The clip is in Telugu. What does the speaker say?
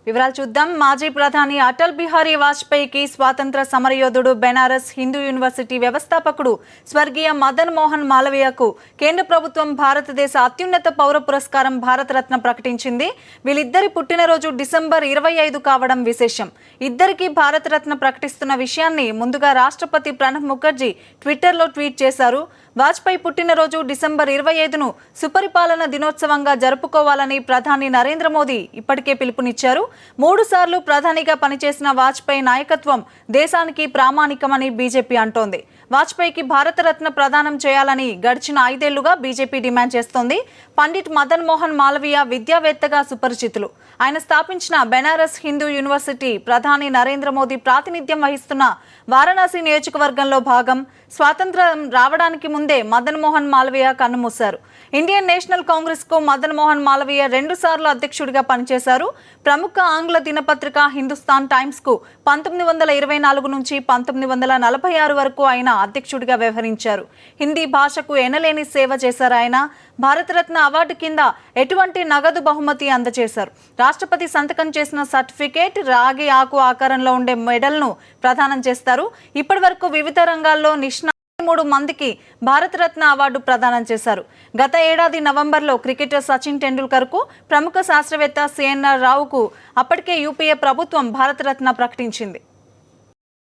వివరాలు చూద్దాం. మాజీ ప్రధాని అటల్ బిహారీ వాజ్పేయికి స్వాతంత్ర సమరయోధుడు, బెనారస్ హిందూ యూనివర్సిటీ వ్యవస్థాపకుడు స్వర్గీయ మదన్ మోహన్ మాలవీయకు కేంద్ర ప్రభుత్వం భారతదేశ అత్యున్నత పౌర పురస్కారం భారతరత్న ప్రకటించింది. వీళ్ళిద్దరి పుట్టినరోజు డిసెంబర్ 25 కావడం విశేషం. ఇద్దరికి భారతరత్న ప్రకటిస్తున్న విషయాన్ని ముందుగా రాష్ట్రపతి ప్రణబ్ ముఖర్జీ ట్విట్టర్లో ట్వీట్ చేశారు. వాజ్పేయి పుట్టినరోజు డిసెంబర్ 25ను సుపరిపాలన దినోత్సవంగా జరుపుకోవాలని ప్రధాని నరేంద్ర మోదీ ఇప్పటికే పిలుపునిచ్చారు. 3 సార్లు ప్రధానిగా పనిచేసిన వాజ్పేయి నాయకత్వం దేశానికి ప్రామాణికమని బీజేపీ అంటోంది. వాజ్పేయికి భారతరత్న ప్రదానం చేయాలని గడిచిన 5 ఏళ్లుగా బీజేపీ డిమాండ్ చేస్తోంది. పండిట్ మదన్ మోహన్ మాలవీయ విద్యావేత్తగా సుపరిచితులు. ఆయన స్థాపించిన బెనారస్ హిందూ యూనివర్సిటీ ప్రధాని నరేంద్ర మోదీ ప్రాతినిధ్యం వహిస్తున్న వారణాసి నియోజకవర్గంలో భాగం. స్వాతంత్రం రావడానికి ముందే మదన్ మోహన్ మాలవీయ కన్నుమూశారు. ఇండియన్ నేషనల్ కాంగ్రెస్ కు మదన్ మోహన్ మాలవీయ 2 సార్లు అధ్యక్షుడిగా పనిచేశారు. ప్రముఖ ఆంగ్ల దినపత్రిక హిందుస్థాన్ టైమ్స్ కు 1924 నుంచి 1946 వరకు ఆయన అధ్యక్షుడిగా వ్యవహరించారు. హిందీ భాషకు ఎనలేని సేవ చేశారు. ఆయన భారతరత్న అవార్డు కింద ఎటువంటి నగదు బహుమతి అందజేశారు. రాష్ట్రపతి సంతకం చేసిన సర్టిఫికేట్, రాగి ఆకు ఆకారంలో ఉండే మెడల్ను ప్రదానం చేస్తారు. ఇప్పటి వరకు వివిధ రంగాల్లో 3 మందికి భారతరత్న అవార్డు ప్రదానం చేశారు. గత ఏడాది నవంబర్లో క్రికెటర్ సచిన్ టెండూల్కర్ కు, ప్రముఖ శాస్త్రవేత్త సిఎన్ఆర్ రావుకు అప్పటికే యూపీఏ ప్రభుత్వం భారతరత్న ప్రకటించింది.